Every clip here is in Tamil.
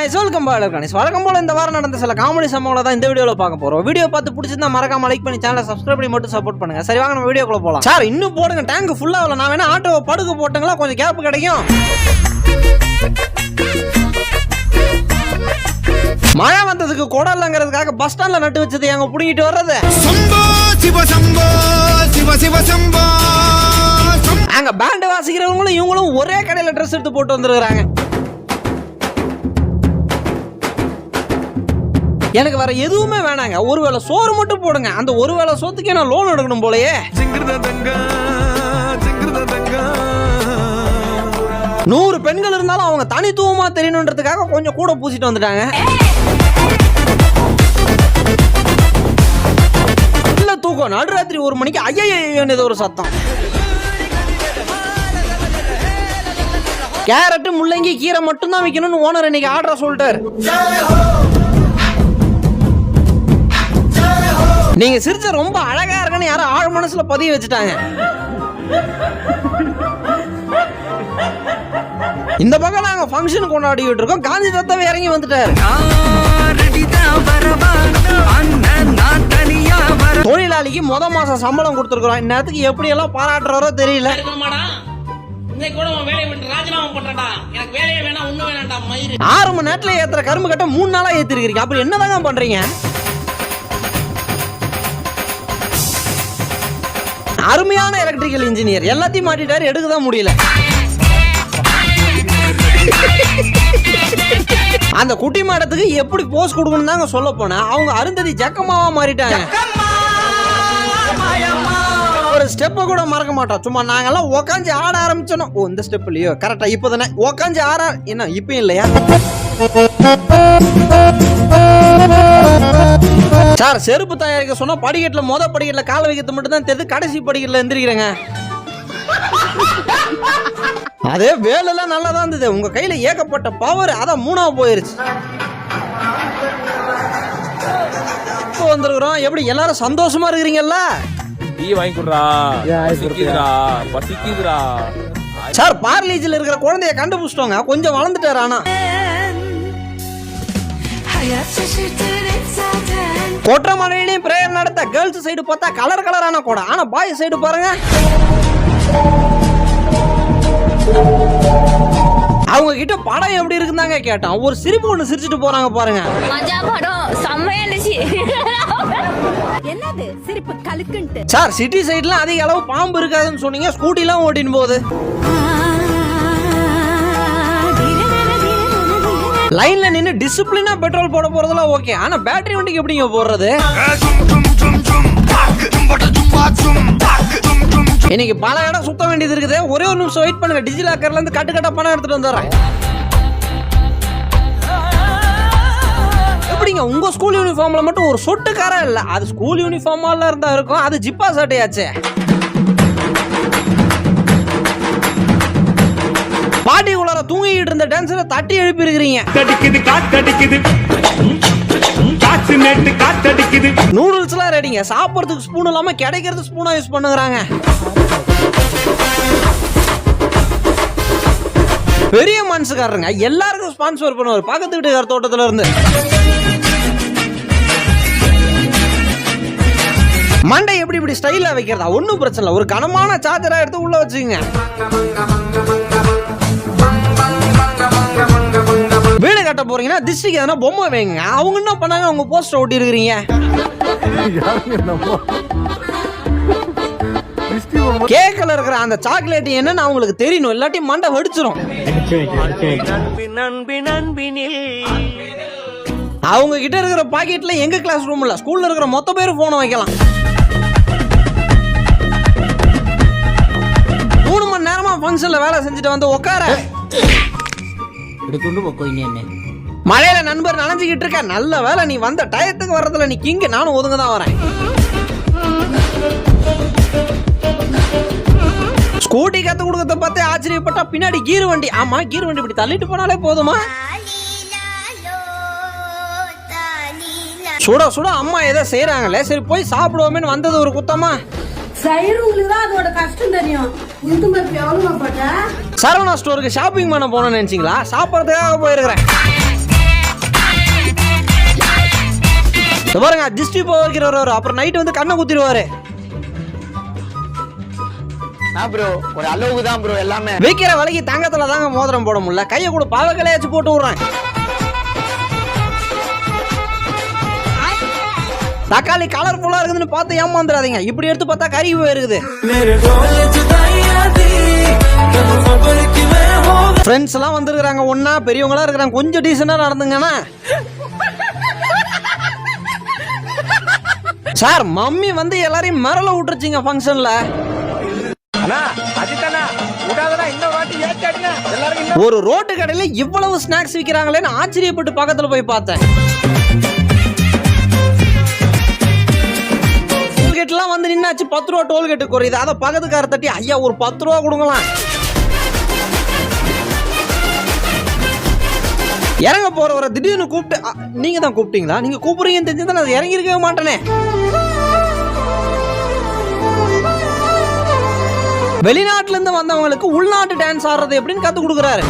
guys, welcome back guys. வழக்கம் போல இந்த வாரம் நடந்த சில காமெடி சம்பவங்களை தான் இந்த வீடியோல பார்க்க போறோம். வீடியோ பார்த்து பிடிச்சிருந்தா மறக்காம லைக் பண்ணி சேனலை சப்ஸ்கிரைப் பண்ணி மட்டும் சப்போர்ட் பண்ணுங்க. சரி வாங்க நம்ம வீடியோக்குள்ள போலாம். சார் இன்னும் போடுங்க, டேங்க் ஃபுல்லா ஆகல. நான் வேணா ஆட்டோவை படுக்க போட்டங்களா கொஞ்சம் கேப் கிடைக்கும். மழை வந்ததுக்கு கொடலங்கிறதுக்காக பஸ் ஸ்டாண்ட்ல நட்டு வச்சது எங்க புடிங்கிட்டு வர்றது. சம்போ சிவ சம்போ சிவ சிவ சம்போ. அங்க பேண்ட் வாசிக்கிறவங்களும் இவங்களும் ஒரே கடையில ட்ரெஸ் எடுத்து போட்டு வந்துருக்காங்க. எனக்கு வேற எதுவுமே வேணாங்க, ஒருவேளை சோறு மட்டும் போடுங்க. அந்த ஒருவேளை சோத்துக்கே நான் லோன் எடுக்கணும் போலயே. 100 பெண்கள் இருந்தாலும் அவங்க தனித்துவமா தெரியணுன்றதுக்காக கொஞ்சம் கூட பூசிட்டு வந்துட்டாங்க. இல்ல தூக்கம் நடுராத்திரி 1 மணிக்கு ஐயோ ஒரு சத்தம். கேரட் முள்ளங்கி கீரை மட்டும் தான் வைக்கணும்னு ஓனர் இன்னைக்கு ஆர்டர் சொல்லிட்டாரு. நீங்க சிரிச்ச ரொம்ப அழகா இருக்குன்னு யாரும் ஆழ் மனசுல பதிய வச்சுட்டாங்க. இந்த பக்கம் நாங்க ஃபங்க்ஷன் கொண்டாடிட்டு இருக்கோம். காந்தி தாத்தாவே இறங்கி வந்துட்டாரு. தொழிலாளிக்கு மாசம் சம்பளம் கொடுத்துருக்கோம். இந்நேரத்துக்கு எப்படி எல்லாம் பாராட்டுறாரோ தெரியல. 6 மணி நேரத்துல ஏத்துற கரும்பு கட்ட 3 நாளா ஏத்திருக்கீங்க. அப்படி என்னதாங்க பண்றீங்க? அருமையான எலக்ட்ரிக்கல் இன்ஜினியர் எல்லாத்தையும் மாட்டிட்டாரு, எடுக்கதான் முடியல. அந்த குட்டி மாடத்துக்கு எப்படி போஸ் கொடுக்கணும் தாங்க சொல்ல போனா அவங்க அருந்ததி ஜக்கமாவா மாறிட்டாங்க. ஒரு ஸ்டெப்பை கூட மறக்க மாட்டோம். சும்மா நாங்கெல்லாம் உக்காந்து ஆட ஆரம்பிச்சோம். ஓ இந்த ஸ்டெப் இல்லையோ, கரெக்டா இப்பதானே உக்காந்து ஆட. என்ன இப்பயும் இல்லையா சார்? செருப்பு தயாரிக்க சொன்னா படிக்கட்டுல படிக்கட்டுல கால வைக்கிறது மட்டும் தான் தெரியுது. கடைசி படிக்கட்டுல எந்திரிக்கிறேங்க. அதே வேலைலாம் நல்லா தான் இருந்தது. உங்க கையில ஏகப்பட்ட பவர், அதான் 3ஆ போயிருச்சு. இப்போ வந்திருக்கிறோம். எப்படி எல்லாரும் சந்தோஷமா இருக்கிறீங்கல்ல? டீ வாங்கி குடுறா, பசிக்குதுடா. சார் பார்லிஜில இருக்கிற குழந்தைய கண்டுபிடிச்சிட்டோங்க. கொஞ்சம் வளர்ந்துட்டாரு. ஆனா கொற்றமலையிலையும் பிரேயர் நடத்த கேர்ள்ஸ் சைடு பார்த்தா கலர் கலரான கூட, ஆனா பாய் சைடு பாருங்க. அவங்க கிட்ட படம் எப்படி இருக்குதாங்க கேட்டான். ஒரு சிரிப்பு ஒண்ணு சிரிச்சிட்டு போறாங்க பாருங்க. என்னது சிரிப்பு கலுக்குன்ட்டு. சார் சிட்டி சைடுல அதிக அளவு பாம்பு இருக்காதுன்னு சொன்னீங்க, ஸ்கூட்டி எல்லாம் ஓட்டின்னு போகுது. லைன்ல நின்னு டிசிப்ளினா பெட்ரோல் போட போறதெல்லாம் ஓகே, ஆனா பேட்டரி வண்டிக்கு எப்படிங்க போடுறது? இன்னைக்கு பல இடம் சுத்த வேண்டியது இருக்குது. ஒரே ஒரு நிமிஷம் வெயிட் பண்ணுங்க. டிஜிலாக்கர்ல இருந்து கட்டு பணம் எடுத்துட்டு வந்துடுறேன். எப்படிங்க உங்க ஸ்கூல் யூனிஃபார்ம்ல மட்டும் ஒரு சொட்டுக்காரா இல்ல? அது ஸ்கூல் யூனிஃபார்மால இருந்தா இருக்கும், அது ஜிப்பா சட்டையாச்சே. பாட்டி உலர தூங்கிட்டு இருந்த டான்ஸ்ல தட்டி எழுப்பி இருக்கிறீங்க. நூடுல்ஸ் எல்லாம் ரெடிங்க. சாப்பிடுறதுக்கு ஸ்பூன் இல்லாம கிடைக்கிறது ஸ்பூனா யூஸ் பண்ணுங்கறாங்க. பெரிய மனசுக்காரங்க எல்லாருக்கும் ஸ்பான்சர் பண்ணுவார் பக்கத்து வீட்டுக்கார தோட்டத்துல இருந்து. மண்டை எப்படி இப்படி ஸ்டைலா வைக்கிறதா? ஒன்னும் பிரச்சனை இல்லை. ஒரு கனமான சார்ஜரா எடுத்து உள்ள வச்சுங்க. வீடு கட்ட போறீங்கன்னா டிஸ்ட்ரிக்ட் எதனா பொம்மை வைங்க. அவங்க என்ன பண்ணாங்க? அவங்க போஸ்டர் ஒட்டி இருக்கிறீங்க. கேக்கல இருக்கிற அந்த சாக்லேட் என்னன்னு அவங்களுக்கு தெரியணும், இல்லாட்டி மண்டை வெடிச்சிரும். அவங்க கிட்ட இருக்கிற பாக்கெட்ல எங்க கிளாஸ் ரூம் இல்ல, ஸ்கூல்ல இருக்கிற மொத்த பேரும் போன வைக்கலாம். 3 மணி நேரமா ஃபங்க்ஷன்ல வேலை செஞ்சுட்டு வந்து உட்கார. மழையில நண்பர் நனைஞ்சுக்கிட்டு இருக்க. நல்ல வேலை நீ வந்த டயத்துக்கு வர்றதுல நீ கிங்க. நானும் ஒதுங்க தான் வரேன். ஸ்கூட்டி கத்து கொடுக்கறத பார்த்து ஆச்சரியப்பட்டா பின்னாடி கீர் வண்டி. ஆமா கீர் வண்டி இப்படி தள்ளிட்டு போனாலே போதுமா? சுட சுட அம்மா ஏதோ செய்யறாங்களே, சரி போய் சாப்பிடுவோமேன்னு வந்தது ஒரு குத்தமா. சரவணா ஸ்டோருக்கு ஷாப்பிங் பண்ண போனோம்னு நினைச்சீங்களா? சாப்பிட்றதுக்காக போயிருக்கிறேன். பாருங்க திஷ்டி போக வைக்கிறவர், அப்புறம் நைட் வந்து கண்ணை குத்திடுவாரு. ப்ரோ ஒரு அளவுக்கு தான் ப்ரோ எல்லாமே. வைக்கிற விலைக்கு தங்கத்துல தாங்க மோதிரம் போட முடியல, கையை கூட பாவக்கலையாச்சும் போட்டு விடுறேன். தக்காளி கலர்ஃபுல்லா இருக்குதுன்னு பார்த்து ஏமாந்துடாதீங்க, இப்படி எடுத்து பார்த்தா கறி போயிருக்குது. ஃப்ரெண்ட்ஸ் எல்லாம் வந்துருக்காங்க, ஒன்னா பெரியவங்களா இருக்கிறாங்க, கொஞ்சம் டீசெண்டா நடந்துங்கன்னா. சார் மம்மி வந்து எல்லாரையும் மிரள விட்டுருச்சுங்க ஃபங்க்ஷன்ல. ஒரு ரோட்டு கடையில இவ்வளவு ஸ்நாக்ஸ் விற்கிறாங்களேன்னு ஆச்சரியப்பட்டு பக்கத்துல போய் பார்த்தேன். டோல்கேட்லாம் வந்து நின்னாச்சு, 10 ரூபா டோல்கேட்டு குறையுது. அதை பக்கத்துக்கார தட்டி ஐயா ஒரு 10 ரூபா கொடுங்களாம். இறங்க போறவரை திடீர்னு கூப்பிட்டு, நீங்க தான் கூப்பிட்டீங்களா? நீங்க கூப்பிடுறீங்கன்னு தெரிஞ்சுதான் நான் இறங்கி இருக்கவே மாட்டேனே. வெளிநாட்டுல இருந்து வந்தவங்களுக்கு உள்நாட்டு டான்ஸ் ஆடுறது எப்படின்னு கத்து கொடுக்குறாரு.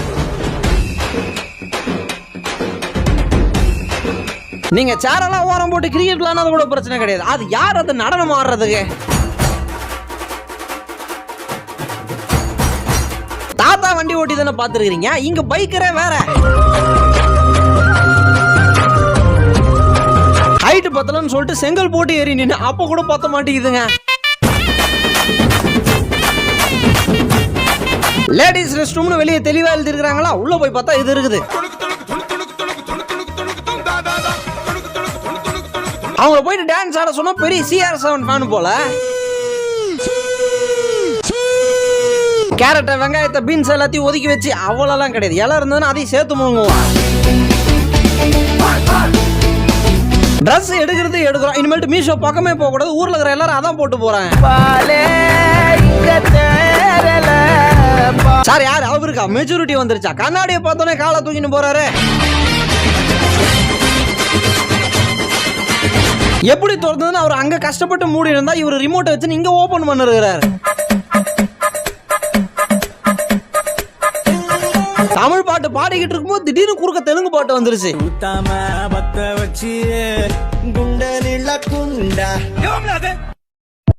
நீங்க சேரெல்லாம் ஓரம் போட்டு கிரிக்கெட் விளையாடுறது கூட பிரச்சனை கிடையாது. அது யார் அது நடனம் ஆடுறதுக்கு? தாத்தா வண்டி ஓட்டி தானே பாத்துருக்கீங்க, இங்க பைக்கரே வேற. ஹைட் பத்தலன்னு சொல்லிட்டு செங்கல் போட்டு ஏறி நின்று அப்ப கூட பத்த மாட்டேங்குதுங்க. லேடிஸ் ரெஸ்ட் ரூம்னு வெளியே தெளிவா எழுதி இருக்கிறாங்களா, உள்ள போய் பார்த்தா இது இருக்குது. அவங்க போயிட்டு டான்ஸ் ஆட சொன்னா பெரிய CR7 ஃபேன் போல. கேரட்டை வெங்காயத்தை பீன்ஸ் எல்லாத்தையும் ஒதுக்கி வச்சு அவ்வளோலாம் கிடையாது, இலை இருந்ததுன்னா அதையும் சேர்த்து மூங்குவோம். ட்ரெஸ் எடுக்கிறது எடுக்கிறோம், இனிமேல்ட்டு மீஷோ பக்கமே போக கூடாது. ஊர்ல இருக்கிற எல்லாரும் அதான் போட்டு போறாங்க. சார் யாரு அவருக்கா மெச்சூரிட்டி வந்துருச்சா? கண்ணாடியை பார்த்தோன்னே காலை தூக்கின்னு போறாரு. எப்படி திறந்ததுன்னு அவர் அங்க கஷ்டப்பட்டு மூடி இருந்தா இவர் ரிமோட்டை வச்சு இங்க ஓபன் பண்ணிருக்கிறாரு. தமிழ் பாட்டு பாடிக்கிட்டு இருக்கும்போது திடீர்னு குறுக்க தெலுங்கு பாட்டு வந்துருச்சு.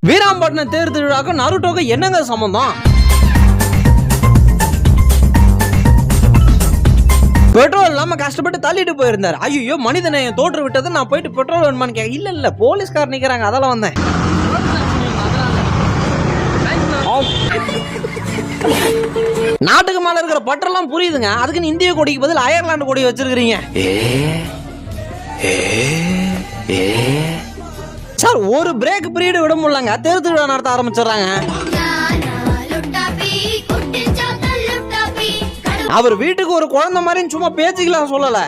வீராம்பட்டினம் தேர் திருவிழாக்கும் நருட்டோக்கு என்னங்க சம்பந்தம்? பெட்ரோல் இல்லாம கஷ்டப்பட்டு தள்ளிட்டு போயிருந்தாரு. ஐயோ மனிதனை தோற்று விட்டது, நான் போயிட்டு பெட்ரோல் வேணுமான்னு கேட்க, இல்ல போலீஸ்கார் நிக்கிறாங்க அதெல்லாம் வந்தேன். நாட்டுக்கு மேல இருக்கிற பற்றெல்லாம் புரியுதுங்க, அதுக்குன்னு இந்திய கொடிக்கு பதில் அயர்லாந்து கொடி வச்சிருக்கீங்க. சார் ஒரு பிரேக் பீரியட் விட முடியலங்க, தேர் திருவிழா நடத்த ஆரம்பிச்சிடறாங்க. அவர் வீட்டுக்கு ஒரு குழந்தை மாதிரி சும்மா பேச்சுக்கலாம் சொல்லல.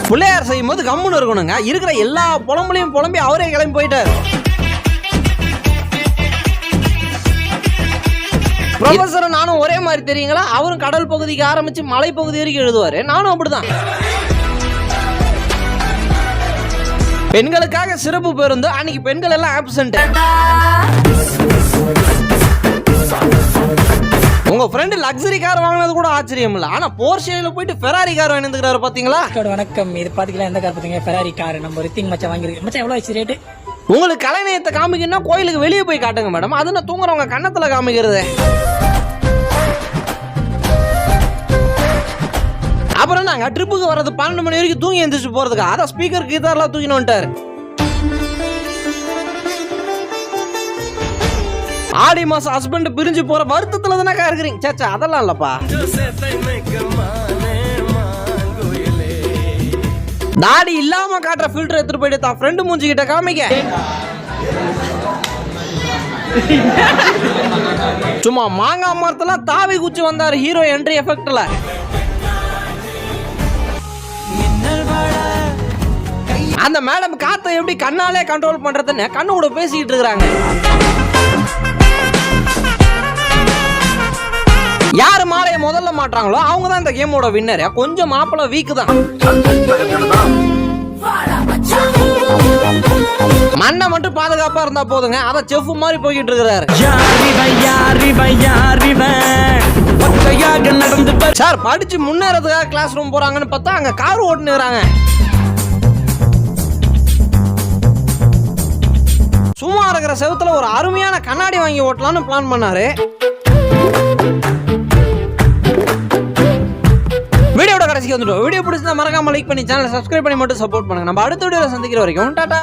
பிள்ளையார் செய்யும் போது கம்முன்னு இருக்கணுங்க, இருக்கிற எல்லா புலம்புலையும் புலம்பி அவரே கிளம்பி போயிட்டார். ப்ரொஃபஸர் நானும் ஒரே மாதிரி தெரியுங்களா? அவரும் கடல் பகுதிக்கு ஆரம்பிச்சு மலை பகுதி வரைக்கும் எழுதுவாரு, நானும் அப்படிதான். பெண்களுக்காக சிறப்பு பேருந்து, அன்னைக்கு பெண்கள் எல்லாம் ஆப்சென்ட். உங்க ஃப்ரெண்ட் லக்ஸரி கார் வாங்கினது கூட ஆச்சரியம் இல்ல, ஆனா போர்ஷேல போயிட்டு ஃபெராரி கார் வாங்கிட்டு பாத்தீங்களா? வணக்கம், இது பாத்தீங்களா எந்த கார் பாத்தீங்க? Ferrari car. நம்ம ரித்திங் மச்சான் வாங்கிருக்கு. மச்சான் எவ்வளவு ஆச்சு ரேட்? உங்களுக்கு கலைநயத்தை காமிக்கணும்னா கோயிலுக்கு வெளியே போய் காட்டுங்க மேடம், அது நான் தூங்குறவங்க கண்ணத்துல காமிக்கிறது. அப்புறம் நாங்க ட்ரிப்புக்கு வர்றது 12 மணி வரைக்கும் தூங்கி எந்திரிச்சு போறதுக்கு, அதான் ஸ்பீக்கர் கிட்டார்லாம் தூக்கின்னு வந்துட்டாரு. ஆடி மாசம் ஹஸ்பண்ட் பிரிஞ்சு போற வருத்தத்துல தானே இருக்கிறீங்க. சேச்சா அதெல்லாம் இல்லப்பா. தாடி இல்லாம காட்டுற ஃபில்டர் எடுத்துட்டு போயிட்டு தான் ஃப்ரெண்டு மூஞ்சி கிட்ட காமிக்க. சும்மா மாங்காய் மரத்தெல்லாம் தாவி குச்சி வந்தாரு ஹீரோ என்ட்ரி எஃபெக்ட்ல. அந்த மேடம் காத்தை எப்படி கண்ணாலே கண்ட்ரோல் பண்றதுன்னு கண்ணு கூட பேசிக்கிட்டு இருக்காங்க. யாரு மாலையை முதல்ல மாட்டாங்களோ அவங்க தான் இந்த கேமோட வின்னர். கொஞ்சம் மாப்பிள வீக்கு தான். மண்ணை மட்டும் பாதுகாப்பா இருந்தா போதுங்க, அத செஃப் மாதிரி போய்கிட்டு இருக்கிறாரு. சார் படிச்சு முன்னேறதுக்காக கிளாஸ் ரூம் போறாங்கன்னு பார்த்தா அங்க கார் ஓட்டுனுறாங்க. சும்மா இருக்கிற செவுத்துல ஒரு அருமையான கண்ணாடி வாங்கி ஓட்டலாம்னு பிளான் பண்ணாரு. வீடியோட கடைசிக்கு வந்துட்டோம். வீடியோ பிடிச்சிருந்தா மறக்காம லைக் பண்ணி சேனலை சப்ஸ்கிரைப் பண்ணி மட்டும் சப்போர்ட் பண்ணுங்க. நம்ம அடுத்த வீடியோல சந்திக்கிற வரைக்கும் டாடா.